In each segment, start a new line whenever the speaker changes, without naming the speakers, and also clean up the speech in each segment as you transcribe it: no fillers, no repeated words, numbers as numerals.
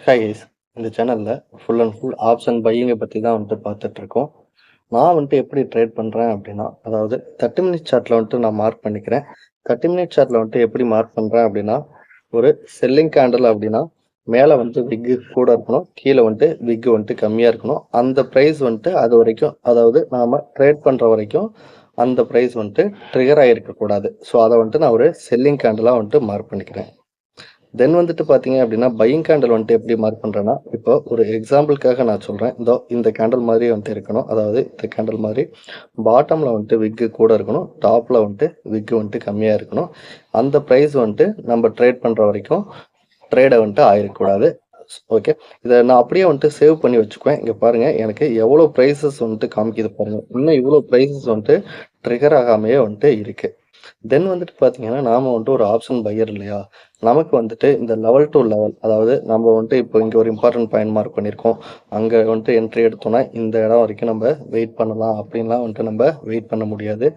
Hi guys. இந்த சேனலில் full and full option பையிங்கை பற்றி தான் பார்த்துட்ருக்கோம். நான் எப்படி ட்ரேட் பண்ணுறேன் அப்படின்னா, அதாவது 30 மினிட் சார்ட்டில் நான் மார்க் பண்ணிக்கிறேன். 30 மினிட் சார்ட்டில் எப்படி மார்க் பண்ணுறேன் அப்படின்னா, ஒரு செல்லிங் கேண்டில் அப்படின்னா மேலே விக்கு கூட இருக்கணும், கீழே விக்கு கம்மியாக இருக்கணும். அந்த ப்ரைஸ் அது வரைக்கும், அதாவது நாம் ட்ரேட் பண்ணுற வரைக்கும் அந்த ப்ரைஸ் ட்ரிகர் ஆகிருக்கக்கூடாது. ஸோ அதை நான் ஒரு செல்லிங் கேண்டிலாக மார்க் பண்ணிக்கிறேன். தென் பார்த்தீங்க அப்படின்னா பையிங் கேண்டில் எப்படி மார்க் பண்ணுறேன்னா, இப்போ ஒரு எக்ஸாம்பிளுக்காக நான் சொல்கிறேன். இந்த கேண்டில் மாதிரி இருக்கணும். அதாவது இந்த கேண்டில் மாதிரி பாட்டமில் விக்கு கூட இருக்கணும், டாப்பில் விக்கு கம்மியாக இருக்கணும். அந்த ப்ரைஸ் நம்ம ட்ரேட் பண்ணுற வரைக்கும் ட்ரேடை ஆகிருக்கக்கூடாது. ஓகே, இதை நான் அப்படியே சேவ் பண்ணி வச்சுக்குவேன். இங்கே பாருங்கள், எனக்கு எவ்வளோ ப்ரைஸஸ் காமிக்குது பாருங்கள். இன்னும் இவ்வளோ ப்ரைஸஸ் ட்ரிகர் ஆகாமையே இருக்குது. தென் பார்த்தீங்கன்னா நாம ஒரு ஆப்ஷன் பையர் இல்லையா, நமக்கு இந்த லெவல் டு லெவல், அதாவது நம்ம இப்போ இங்கே ஒரு இம்பார்ட்டன்ட் பாயிண்ட் மார்க் பண்ணியிருக்கோம், அங்கே என்ட்ரி எடுத்தோன்னா இந்த இடம் வரைக்கும் நம்ம வெயிட் பண்ணலாம். அப்படின்லாம் நம்ம வெயிட் பண்ண முடியாது.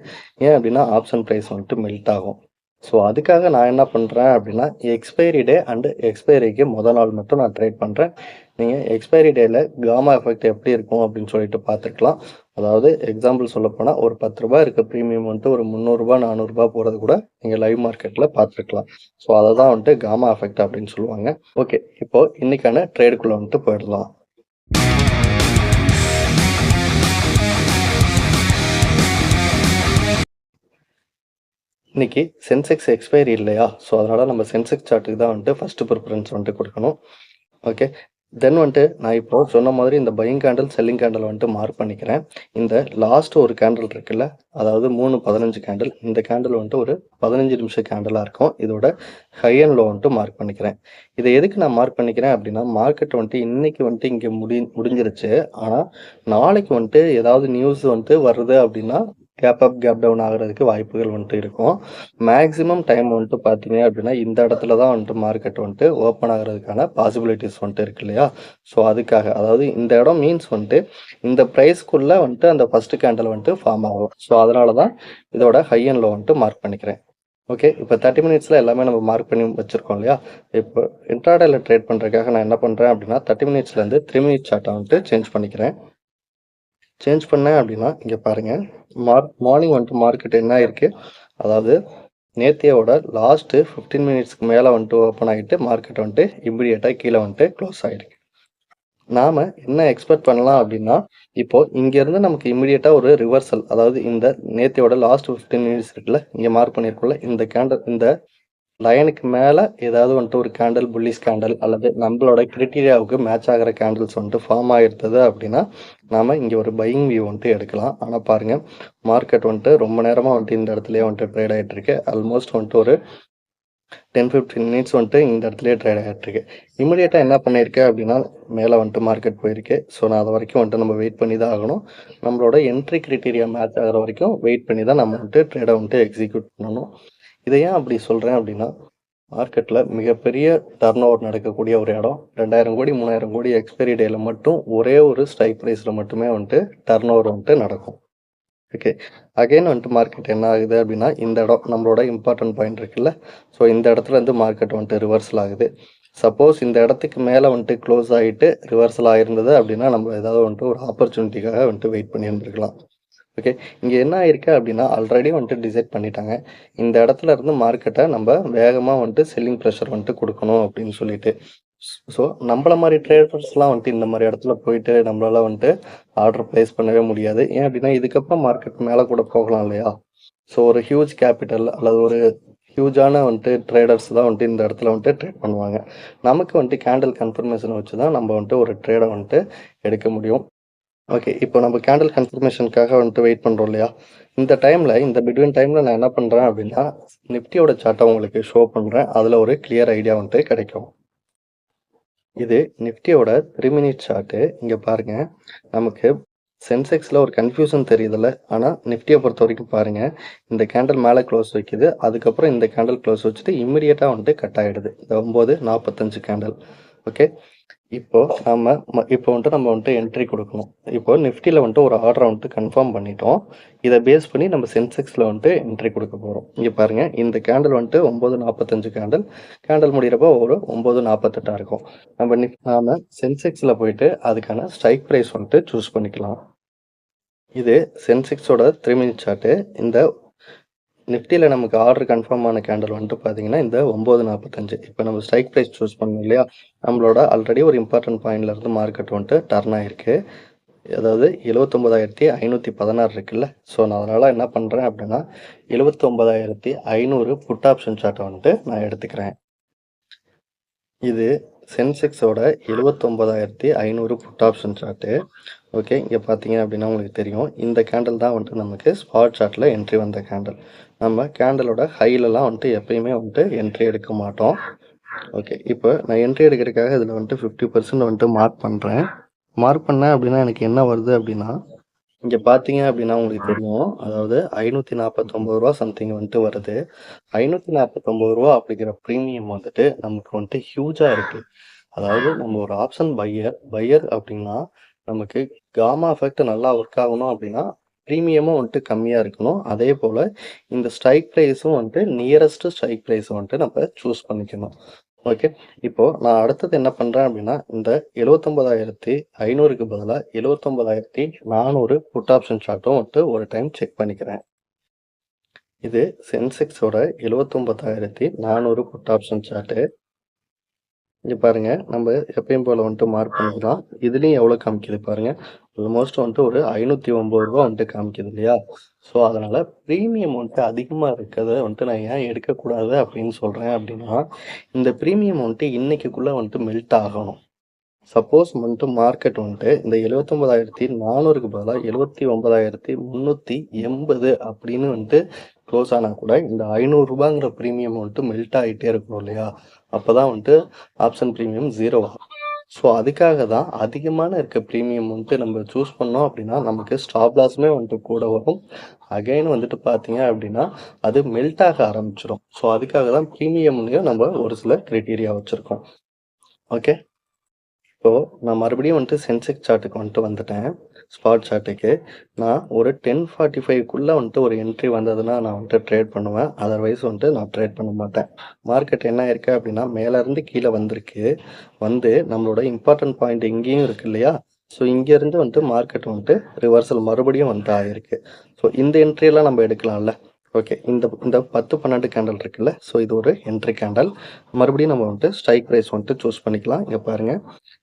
ஏன் அப்படின்னா ஆப்ஷன் ப்ரைஸ் மெல்ட் ஆகும். ஸோ அதுக்காக நான் என்ன பண்ணுறேன் அப்படின்னா, எக்ஸ்பைரி டே அண்டு எக்ஸ்பைரிக்கு முதல் நாள் மட்டும் நான் ட்ரேட் பண்ணுறேன். நீங்கள் எக்ஸ்பைரி டேயில் காமா எஃபெக்ட் எப்படி இருக்கும் அப்படின்னு சொல்லிட்டு பார்த்துக்கலாம். அதாவது எக்ஸாம்பிள் சொல்லப்போனால் ஒரு 10 ரூபா இருக்க ப்ரீமியம் ஒரு 300 400 போகிறது கூட நீங்கள் லைவ் மார்க்கெட்டில் பார்த்துருக்கலாம். ஸோ அதை தான் காமா எஃபெக்ட் அப்படின்னு சொல்லுவாங்க. ஓகே, இப்போது இன்றைக்கான ட்ரேடுக்குள்ளே போயிடலாம். இன்னைக்கு சென்செக்ஸ் எக்ஸ்பைரி இல்லையா, ஸோ அதனால் நம்ம சென்செக்ஸ் சார்ட்டுக்கு தான் ஃபஸ்ட்டு ப்ரிஃபரன்ஸ் கொடுக்கணும். ஓகே, தென் நான் இப்போ சொன்ன மாதிரி இந்த buying candle selling candle mark பண்ணிக்கிறேன். இந்த லாஸ்ட் ஒரு கேண்டில் இருக்குல்ல, அதாவது 3-15 கேண்டில், இந்த கேண்டில் ஒரு 15 நிமிஷம் கேண்டிலாக இருக்கும். இதோட ஹை அண்ட் லோ மார்க் பண்ணிக்கிறேன். இதை எதுக்கு நான் மார்க் பண்ணிக்கிறேன் அப்படின்னா, மார்க்கெட் இன்னைக்கு இங்கே முடிஞ்சிருச்சு. ஆனால் நாளைக்கு ஏதாவது நியூஸ் வருது அப்படின்னா கேப் அப் கேப் டவுன் ஆகிறதுக்கு வாய்ப்புகள் இருக்கும். மேக்ஸிமம் டைம் பார்த்தீங்க அப்படின்னா இந்த இடத்துல தான் மார்க்கெட் ஓப்பன் ஆகிறதுக்கான பாசிபிலிட்டிஸ் இருக்கு இல்லையா. ஸோ அதுக்காக, அதாவது இந்த இடம் மீன்ஸ் இந்த ப்ரைஸ்க்குள்ளே அந்த ஃபர்ஸ்ட் கேண்டில் ஃபார்ம் ஆகும். ஸோ அதனால தான் இதோட ஹை அண்ட் லோ மார்க் பண்ணிக்கிறேன். ஓகே, இப்போ 30 மினிட்ஸில் எல்லாமே நம்ம மார்க் பண்ணி வச்சுருக்கோம் இல்லையா. இப்போ இன்ட்ராடேல ட்ரேட் பண்ணுறதுக்காக நான் என்ன பண்ணுறேன் அப்படின்னா, 30 மினிட்ஸ்லேருந்து 3 மினிட் சார்ட்டை சேஞ்ச் பண்ணிக்கிறேன். சேஞ்ச் பண்ணேன் அப்படின்னா இங்கே பாருங்கள், மார்னிங் மார்க்கெட் என்ன ஆயிருக்கு, அதாவது நேத்தியோட லாஸ்ட்டு 15 மினிட்ஸ்க்கு மேலே ஓப்பன் ஆகிட்டு மார்க்கெட் இம்மிடியேட்டாக கீழே க்ளோஸ் ஆகிருக்கு. நாம் என்ன எக்ஸ்பெக்ட் பண்ணலாம் அப்படின்னா, இப்போது இங்கேருந்து நமக்கு இம்மிடியேட்டாக ஒரு ரிவர்சல், அதாவது இந்த நேத்தியோட லாஸ்ட் 15 மினிட்ஸ் இருக்குல்ல, இங்கே மார்க் பண்ணியிருக்கோம்ல, இந்த கேண்டில் இந்த லைனுக்கு மேலே ஏதாவது ஒரு கேண்டில் புல்லிஷ் கேண்டில் அல்லது நம்மளோட கிரிட்டீரியாவுக்கு மேட்ச் ஆகிற கேண்டில்ஸ் ஃபார்ம் ஆகிருந்தது அப்படின்னா நாம் இங்கே ஒரு பையிங் வியூ எடுக்கலாம். ஆனால் பாருங்கள், மார்க்கெட் ரொம்ப நேரமாக இந்த இடத்துலையே ட்ரேட் ஆகிட்டு இருக்கு. ஆல்மோஸ்ட் ஒரு 10-15 மினிட்ஸ் இந்த இடத்துலையே ட்ரேட் ஆகிட்டுருக்கு. இமிடியேட்டாக என்ன பண்ணியிருக்கேன் அப்படின்னா, மேலே மார்க்கெட் போயிருக்கு. ஸோ நான் அது வரைக்கும் நம்ம வெயிட் பண்ணி தான் ஆகணும். நம்மளோட என்ட்ரி கிரிட்டீரியா மேட்ச் ஆகிற வரைக்கும் வெயிட் பண்ணி தான் நம்ம ட்ரேடை எக்ஸிக்யூட் பண்ணணும். இதை ஏன் அப்படி சொல்கிறேன் அப்படின்னா, மார்க்கெட்டில் மிகப்பெரிய டர்ன் ஓவர் நடக்கக்கூடிய ஒரு இடம், 2000 கோடி 3000 கோடி எக்ஸ்பைரி டேயில் மட்டும் ஒரே ஒரு ஸ்ட்ரைக் ப்ரைஸில் மட்டுமே டர்ன் ஓவர் நடக்கும். ஓகே, அகைன் மார்க்கெட் என்ன ஆகுது அப்படின்னா, இந்த இடம் நம்மளோட இம்பார்ட்டன்ட் பாயிண்ட் இருக்குல்ல, ஸோ இந்த இடத்துல மார்க்கெட் ரிவர்சல் ஆகுது. சப்போஸ் இந்த இடத்துக்கு மேலே க்ளோஸ் ஆகிட்டு ரிவர்சல் ஆகிருந்தது அப்படின்னா நம்ம ஏதாவது ஒரு ஆப்பர்ச்சுனிட்டிக்காக வெயிட் பண்ணியிருந்துருக்கலாம். ஓகே, இங்கே என்ன ஆயிருக்கு அப்படின்னா, ஆல்ரெடி டிசைட் பண்ணிட்டாங்க இந்த இடத்துல இருந்து மார்க்கெட்டை நம்ம வேகமாக செல்லிங் ப்ரெஷர் கொடுக்கணும் அப்படின்னு சொல்லிட்டு. ஸோ நம்மள மாதிரி ட்ரேடர்ஸ்லாம் இந்த மாதிரி இடத்துல போயிட்டு நம்மளால ஆர்டர் ப்ளேஸ் பண்ணவே முடியாது. ஏன் அப்படின்னா இதுக்கப்புறம் மார்க்கெட் மேலே கூட போகலாம் இல்லையா. ஸோ ஒரு ஹியூஜ் கேபிட்டல் அல்லது ஒரு ஹியூஜான ட்ரேடர்ஸ் தான் இந்த இடத்துல ட்ரேட் பண்ணுவாங்க. நமக்கு கேண்டில் கன்ஃபர்மேஷனை வச்சு தான் நம்ம ஒரு ட்ரேடை எடுக்க முடியும். ஓகே, இப்போ நம்ம கேண்டில் கன்ஃபர்மேஷனுக்காக வெயிட் பண்ணுறோம் இல்லையா. இந்த டைமில், இந்த பிட்வீன் டைமில் நான் என்ன பண்ணுறேன் அப்படின்னா, நிஃப்டியோட சார்ட்டை உங்களுக்கு ஷோ பண்ணுறேன். அதில் ஒரு கிளியர் ஐடியா கிடைக்கும். இது நிஃப்டியோட 3 மினிட் சார்ட்டு. இங்கே பாருங்கள், நமக்கு சென்செக்ஸில் ஒரு கன்ஃபியூஷன் தெரியுதில்ல. ஆனால் நிஃப்டியை பொறுத்த வரைக்கும் பாருங்கள், இந்த கேண்டில் மேலே க்ளோஸ் வைக்குது, அதுக்கப்புறம் இந்த கேண்டில் க்ளோஸ் வச்சுட்டு இம்மிடியேட்டாக கட் ஆகிடுது. இந்த 9:45 கேண்டில். ஓகே, இப்போ நம்ம வந்துட்டு என்ட்ரி கொடுக்கணும். இப்போ நிஃப்டியில் வந்துட்டு ஒரு ஆர்டரை வந்துட்டு கன்ஃபார்ம் பண்ணிட்டோம். இதை பேஸ் பண்ணி நம்ம சென்செக்ஸில் வந்துட்டு என்ட்ரி கொடுக்க போகிறோம். இங்கே பாருங்கள், இந்த கேண்டில் வந்துட்டு 9:45 கேண்டில் முடிகிறப்போ ஒரு 9:48 இருக்கும். நாம சென்செக்ஸில் போயிட்டு அதுக்கான ஸ்ட்ரைக் ப்ரைஸ் வந்துட்டு சூஸ் பண்ணிக்கலாம். இது சென்செக்ஸோட 3 மினிட் சார்ட்டு. இந்த நிஃப்டியில் நமக்கு ஆர்டர் கன்ஃபார்ம் ஆன கேண்டில் வந்துட்டு பார்த்தீங்கன்னா இந்த 9:45. இப்போ நம்ம ஸ்ட்ரைக் ப்ரைஸ் சூஸ் பண்ணோம் இல்லையா, நம்மளோட ஆல்ரெடி ஒரு இம்பார்ட்டன்ட் பாயிண்ட்லேருந்து மார்க்கெட் வந்துட்டு டர்ன் ஆகிருக்கு. அதாவது 79,516 இருக்குல்ல. ஸோ நான் அதனால் என்ன பண்ணுறேன் அப்படின்னா 79,500 புட் ஆப்ஷன் சார்ட்டை வந்துட்டு நான் எடுத்துக்கிறேன். இது சென்செக்ஸோட 79,500 புட் ஆப்ஷன் சார்ட்டு. ஓகே, இங்கே பார்த்தீங்க அப்படின்னா உங்களுக்கு தெரியும், இந்த கேண்டில் தான் வந்துட்டு நமக்கு ஸ்பாட் சார்ட்டில் என்ட்ரி வந்த கேண்டில். நம்ம கேண்டலோட ஹைலெலாம் வந்துட்டு எப்பயுமே வந்துட்டு என்ட்ரி எடுக்க மாட்டோம். ஓகே, இப்போ நான் என்ட்ரி எடுக்கிறதுக்காக இதில் வந்துட்டு 50% வந்துட்டு மார்க் பண்ணுறேன். மார்க் பண்ணேன் அப்படின்னா எனக்கு என்ன வருது அப்படின்னா, இங்கே பார்த்தீங்க அப்படின்னா உங்களுக்கு தெரியும், அதாவது 549 ரூபா சம்திங் வந்துட்டு வருது. 549 ரூபா அப்படிங்கிற ப்ரீமியம் வந்துட்டு நமக்கு வந்துட்டு ஹியூஜாக இருக்குது. அதாவது நம்ம ஒரு ஆப்ஷன் பையர் அப்படின்னா நமக்கு காமா எஃபெக்ட் நல்லா ஒர்க் ஆகணும் அப்படின்னா ப்ரீமியமும் வந்துட்டு கம்மியாக இருக்கணும். அதே போல் இந்த ஸ்ட்ரைக் ப்ரைஸும் வந்துட்டு நியரஸ்ட் ஸ்ட்ரைக் ப்ரைஸ் வந்துட்டு நம்ம சூஸ் பண்ணிக்கணும். ஓகே, இப்போது நான் அடுத்தது என்ன பண்ணுறேன் அப்படின்னா இந்த 79,500க்கு பதிலாக 79,400 புட் ஆப்ஷன் சார்ட்டும் வந்துட்டு ஒரு டைம் செக் பண்ணிக்கிறேன். இது சென்செக்ஸோட 79,400 புட் ஆப்ஷன் சார்ட்டு. இங்கே பாருங்கள், நம்ம எப்பயும் போல் வந்துட்டு மார்க் பண்ணிக்கலாம். இதுலேயும் எவ்வளோ காமிக்குது பாருங்கள், ஆல்மோஸ்ட் வந்துட்டு ஒரு 509 ரூபா வந்துட்டு காமிக்குது இல்லையா. ஸோ அதனால் ப்ரீமியம் வந்துட்டு அதிகமாக இருக்கிறத வந்துட்டு நான் ஏன் எடுக்கக்கூடாது அப்படின்னு சொல்கிறேன் அப்படின்னா, இந்த ப்ரீமியம் வந்துட்டு இன்றைக்குள்ளே வந்துட்டு மெல்ட் ஆகணும். சப்போஸ் வந்துட்டு மார்க்கெட் வந்துட்டு இந்த 79,400க்கு பதிலாக 79,380 அப்படின்னு வந்துட்டு க்ளோஸ் ஆனால் கூட இந்த 500 ரூபாங்கிற ப்ரீமியம் வந்துட்டு மெல்ட் ஆகிட்டே இருக்கணும் இல்லையா. அப்போ தான் வந்துட்டு ஆப்ஷன் ப்ரீமியம் 0 ஆகும். ஸோ அதுக்காக தான் அதிகமான இருக்க ப்ரீமியம் வந்துட்டு நம்ம சூஸ் பண்ணோம் அப்படின்னா நமக்கு ஸ்டாப் லாஸுமே வந்துட்டு கூட வரும். அகைன் வந்துட்டு பார்த்தீங்க அப்படின்னா அது மெல்ட் ஆக ஆரம்பிச்சிடும். ஸோ அதுக்காக தான் ப்ரீமியம்லேயும் நம்ம ஒரு சில க்ரைட்டீரியா வச்சுருக்கோம். ஓகே, இப்போது நான் மறுபடியும் வந்துட்டு சென்செக்ஸ் சார்ட்டுக்கு வந்துட்டு வந்துட்டேன். ஸ்பாட் சார்ட்டுக்கு நான் ஒரு 10:45க்குள்ளே வந்துட்டு ஒரு என்ட்ரி வந்ததுன்னா நான் வந்துட்டு ட்ரேட் பண்ணுவேன். அதர்வைஸ் வந்துட்டு நான் ட்ரேட் பண்ண மாட்டேன். மார்க்கெட் என்ன ஆயிருக்கு அப்படின்னா மேலேருந்து கீழே வந்திருக்கு. வந்து நம்மளோட இம்பார்ட்டன்ட் பாயிண்ட் இங்கேயும் இருக்குது இல்லையா. ஸோ இங்கேருந்து வந்துட்டு மார்க்கெட் வந்துட்டு ரிவர்சல் மறுபடியும் வந்துட்டு ஆகிருக்கு. ஸோ இந்த என்ட்ரியெல்லாம் நம்ம எடுக்கலாம்ல. ஓகே, இந்த 10-12 கேண்டல் இருக்குல்ல. ஸோ இது ஒரு என்ட்ரி கேண்டல். மறுபடியும் நம்ம வந்துட்டு ஸ்ட்ரைக் ப்ரைஸ் வந்துட்டு சூஸ் பண்ணிக்கலாம். இங்கே பாருங்கள்,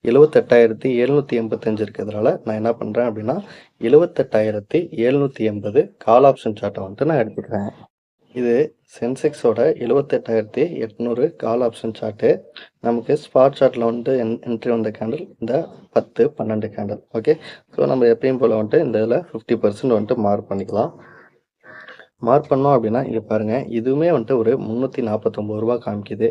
78,785 இருக்கிறதுனால நான் என்ன பண்ணுறேன் அப்படின்னா 78,780 கால் ஆப்ஷன் சார்ட்டை வந்துட்டு நான் எடுத்துக்கிறேன். இது சென்செக்ஸோட 78,800 கால் ஆப்ஷன் சார்ட்டு. நமக்கு ஸ்பாட் சார்ட்டில் வந்துட்டு என்ட்ரி வந்த கேண்டில் இந்த 10-12 கேண்டில். ஓகே, ஸோ நம்ம எப்பயும் போல் வந்துட்டு இந்த இதில் 50% வந்துட்டு மார்க் பண்ணிக்கலாம். மார்க் பண்ணோம் அப்படின்னா இங்கே பாருங்கள், இதுவுமே வந்துட்டு ஒரு 349 ரூபா காமிக்குது.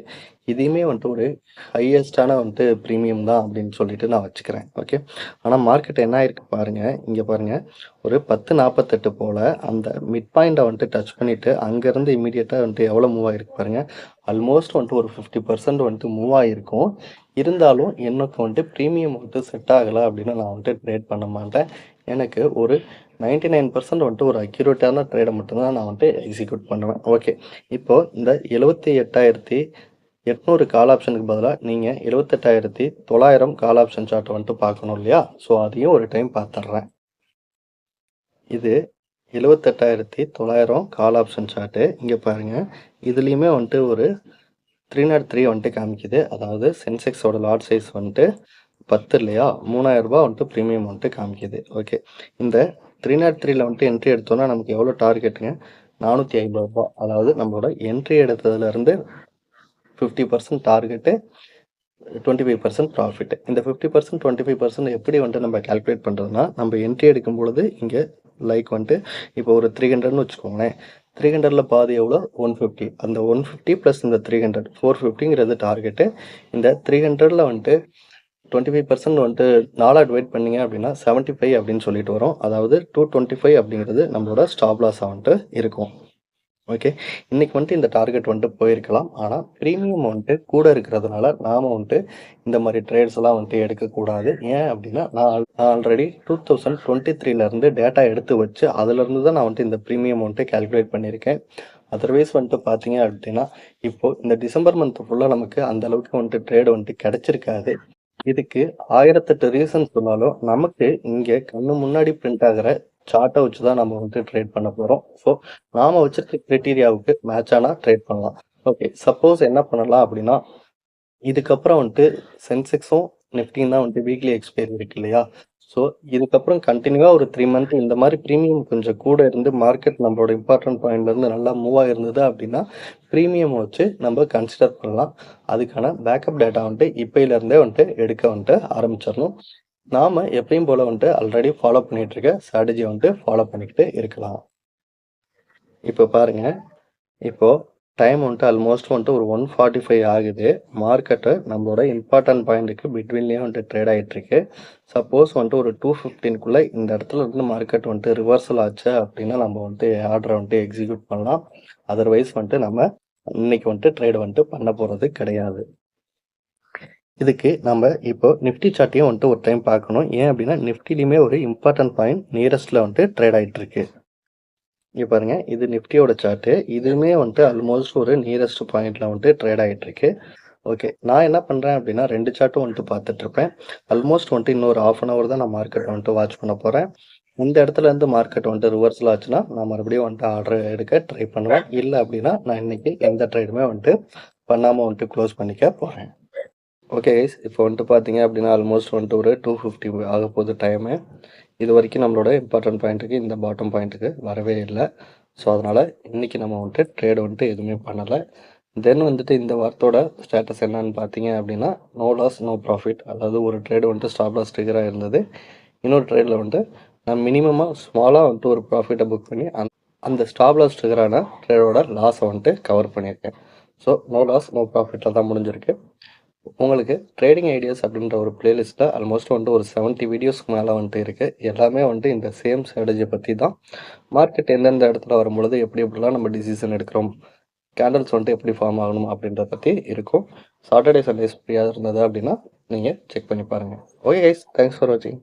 இதையுமே வந்துட்டு ஒரு ஹையஸ்டான வந்துட்டு ப்ரீமியம் தான் அப்படின்னு சொல்லிட்டு நான் வச்சுக்கிறேன். ஓகே, ஆனால் மார்க்கெட் என்ன ஆயிருக்கு பாருங்கள், இங்கே பாருங்கள், ஒரு 10:48 போல் அந்த மிட் பாயிண்ட்டை வந்துட்டு டச் பண்ணிவிட்டு அங்கேருந்து இமீடியட்டாக வந்துட்டு எவ்வளோ மூவ் ஆகிருக்கு பாருங்கள். ஆல்மோஸ்ட் வந்துட்டு ஒரு 50% வந்துட்டு மூவ் ஆகிருக்கும். இருந்தாலும் எனக்கு வந்துட்டு ப்ரீமியம் வந்துட்டு செட் ஆகலை அப்படின்னு நான் வந்துட்டு ட்ரேட் பண்ண மாட்டேன். எனக்கு ஒரு 99% வந்துட்டு ஒரு அக்யூரேட்டான ட்ரேடை மட்டும்தான் நான் வந்துட்டு எக்ஸிக்யூட் பண்ணுவேன். ஓகே, இப்போது இந்த 78,800 கால் ஆப்ஷனுக்கு பதிலாக நீங்கள் 78,900 கால் ஆப்ஷன் சார்ட்டை வந்துட்டு பார்க்கணும் இல்லையா. ஸோ அதையும் ஒரு டைம் பார்த்துட்றேன். இது 78,900 கால் ஆப்ஷன் சார்ட்டு. இங்கே பாருங்கள், இதுலேயுமே வந்துட்டு ஒரு 303 வந்துட்டு காமிக்குது. அதாவது சென்செக்ஸோட லாட் சைஸ் வந்துட்டு 10 இல்லையா, 3000 ரூபா வந்துட்டு ப்ரீமியம் வந்துட்டு காமிக்குது. ஓகே, இந்த 303ல் வந்துட்டு என்ட்ரி எடுத்தோன்னா நமக்கு எவ்வளோ டார்கெட்டுங்க, 450 ரூபா. அதாவது நம்மளோட என்ட்ரி எடுத்ததுலேருந்து 50% டார்கெட்டு, 25% ப்ராஃபிட். இந்த 50% 25% எப்படி வந்துட்டு நம்ம கால்குலேட் பண்ணுறதுனா, நம்ம என்ட்ரி எடுக்கும் பொழுது இங்கே லைக் வந்துட்டு இப்போ ஒரு 300ன்னு வச்சுக்கோங்களேன். 300ல் பாதி எவ்வளோ, 150. அந்த 150 ப்ளஸ் இந்த 300 450ங்கிறது டார்கெட்டு. இந்த 300ல் வந்துட்டு 25% வந்துட்டு 4 டிவைட் பண்ணிங்க அப்படின்னா 75 அப்படின்னு சொல்லிட்டு வரும். அதாவது 225 அப்படிங்கிறது நம்மளோட ஸ்டாப் லாஸாக வந்துட்டு இருக்கும். ஓகே. இன்னைக்கு வந்துட்டு இந்த டார்கெட் வந்துட்டு போயிருக்கலாம். ஆனா, பிரீமியம் வந்துட்டு கூட இருக்கிறதுனால, நாம வந்துட்டு இந்த மாரி ட்ரேட்ஸ்லாம் வந்துட்டு எடுக்கக்கூடாது. ஏன் அப்டின்னா, நான் ஆல்ரெடி 2023ல டேட்டா எடுத்து வச்சு, அதுலருந்து தான் நான் வந்துட்டு இந்த பிரீமியம் வந்துட்டு கால்குலேட் பண்ணியிருக்கேன். அதர்வைஸ் வந்துட்டு பார்த்தீங்க அப்டின்னா, இப்போ இந்த டிசம்பர் மந்த் ஃபுல்லா நமக்கு அந்த அளவுக்கு வந்துட்டு ட்ரேட் வந்துட்டு கிடைச்சிருக்காது. இதுக்கு 1008 ரீசன் சொன்னாலும், நமக்கு இங்க கண்ணு முன்னாடி பிரிண்ட் ஆகுற சார்ட்ட வச்சு தான் நம்ம வந்துட்டு ட்ரேட் பண்ண போறோம். ஸோ, நாம வச்சிருக்க கிரைட்டீரியாவுக்கு மேட்ச் ஆனா ட்ரேட் பண்ணலாம். ஓகே. சப்போஸ் என்ன பண்ணலாம் அப்டின்னா, இதுக்கப்புறம் வந்துட்டு சென்செக்ஸும், நிஃப்டியும் தான் வந்துட்டு வீக்லி எக்ஸ்பைரி இருக்கு இல்லையா? ஸோ, இதுக்கப்புறம் கன்டினியூவா ஒரு 3 மந்த் இந்த மாரி பிரீமியம் கொஞ்சம் கூட இருந்து மார்க்கெட் நம்மளோட இம்பார்ட்டன்ட் பாயிண்ட்லேருந்து நல்லா மூவ் ஆகிருந்தது அப்டின்னா, பிரீமியம் வச்சு நம்ம கன்சிடர் பண்ணலாம். அதுக்கான பேக்கப் டேட்டா வந்துட்டு இப்பயிலேருந்தே வந்துட்டு எடுக்க வந்துட்டு ஆரம்பிச்சிடணும். நாம எப்பயும் போல வந்துட்டு ஆல்ரெடி ஃபாலோ பண்ணிட்டு இருக்க ஸ்ட்ராட்டஜி வந்துட்டு ஃபாலோ பண்ணிக்கிட்டு இருக்கலாம். இப்போ பாருங்க, இப்போ டைம் வந்துட்டு ஆல்மோஸ்ட் வந்துட்டு ஒரு 1:45 ஆகுது. மார்க்கெட்டு நம்மளோட இம்பார்ட்டன்ட் பாயிண்ட்டுக்கு பிட்வீன்லேயே வந்துட்டு ட்ரேட் ஆகிட்டு இருக்கு. சப்போஸ் வந்துட்டு ஒரு 2:15க்குள்ள இந்த இடத்துல இருந்து மார்க்கெட் வந்துட்டு ரிவர்சல் ஆச்சு அப்படின்னா நம்ம வந்துட்டு ஆர்டரை வந்துட்டு எக்ஸிக்யூட் பண்ணலாம். அதர்வைஸ் வந்துட்டு நம்ம இன்னைக்கு வந்துட்டு ட்ரேட் வந்துட்டு பண்ண போகிறது கிடையாது. இதுக்கு நம்ம இப்போ நிஃப்டி சார்ட்டையும் வந்துட்டு ஒரு டைம் பார்க்கணும். ஏன் அப்படின்னா நிஃப்டிலையுமே ஒரு இம்பார்ட்டன்ட் பாயிண்ட் நியரஸ்ட்ல வந்துட்டு ட்ரேட் ஆகிட்டு இருக்கு. இங்க பாருங்க, இது நிஃப்டியோட சார்ட்டு. இதுவுமே வந்துட்டு ஆல்மோஸ்ட் ஒரு நியரஸ்ட் பாயிண்ட்ல வந்துட்டு ட்ரேட் ஆகிட்டு இருக்கு. ஓகே. நான் என்ன பண்ணுறேன் அப்படின்னா 2 சார்ட்டும் வந்துட்டு பார்த்துட்டு இருப்பேன். ஆல்மோஸ்ட் வந்துட்டு இன்னொரு 1/2 hour தான் நான் மார்க்கெட் வந்துட்டு வாட்ச் பண்ண போகிறேன். இந்த இடத்துல இருந்து மார்க்கெட் வந்துட்டு ரிவர்சல் ஆச்சுன்னா நான் மறுபடியும் வந்துட்டு ஆர்டர் எடுக்க ட்ரை பண்ணுவேன். இல்லை அப்படின்னா நான் இன்னைக்கு எந்த ட்ரேடுமே வந்துட்டு பண்ணாமல் வந்துட்டு க்ளோஸ் பண்ணிக்க போகிறேன். ஓகே கைஸ், இப்போ வந்துட்டு பார்த்தீங்க அப்படின்னா ஆல்மோஸ்ட் வந்துட்டு ஒரு 2:50 ஆக போகுது டைமு. இது வரைக்கும் நம்மளோட இம்பார்ட்டன்ட் பாயிண்ட்டுக்கு இந்த பாட்டம் பாயிண்ட்டுக்கு வரவே இல்லை. ஸோ அதனால் இன்றைக்கி நம்ம வந்துட்டு ட்ரேடு வந்துட்டு எதுவுமே பண்ணலை. தென் வந்துட்டு இந்த வாரத்தோட ஸ்டேட்டஸ் என்னன்னு பார்த்தீங்க அப்படின்னா நோ லாஸ் நோ ப்ராஃபிட். அதாவது ஒரு ட்ரேடு வந்துட்டு ஸ்டாப் லாஸ் ட்ரிகராக இருந்தது. இன்னொரு ட்ரேடில் வந்துட்டு நான் மினிமமாக ஸ்மாலாக வந்துட்டு ஒரு ப்ராஃபிட்டை புக் பண்ணி அந்த ஸ்டாப் லாஸ் ட்ரிகரான ட்ரேடோட லாஸை வந்துட்டு கவர் பண்ணியிருக்கேன். ஸோ நோ லாஸ் நோ ப்ராஃபிட்டில் தான் முடிஞ்சிருக்கு. உங்களுக்கு ட்ரேடிங் ஐடியாஸ் அப்படின்ற ஒரு பிளேலிஸ்ட்டில் ஆல்மோஸ்ட் வந்துட்டு ஒரு 70 வீடியோஸ்க்கு மேலே வந்துட்டு இருக்குது. எல்லாமே வந்துட்டு இந்த சேம் ஸ்ட்ராட்டஜியை பற்றி தான். மார்க்கெட் எந்தெந்த இடத்துல வரும்பொழுது எப்படி எப்படிலாம் நம்ம டிசிஷன் எடுக்கிறோம், கேண்டல்ஸ் வந்துட்டு எப்படி ஃபார்ம் ஆகணும் அப்படின்றத பற்றி இருக்கும். சாட்டர்டே சண்டேஸ் ஃப்ரீயாக இருந்தது அப்படின்னா நீங்கள் செக் பண்ணி பாருங்கள். ஓகே கைஸ், தேங்க்ஸ் ஃபார் வாட்சிங்.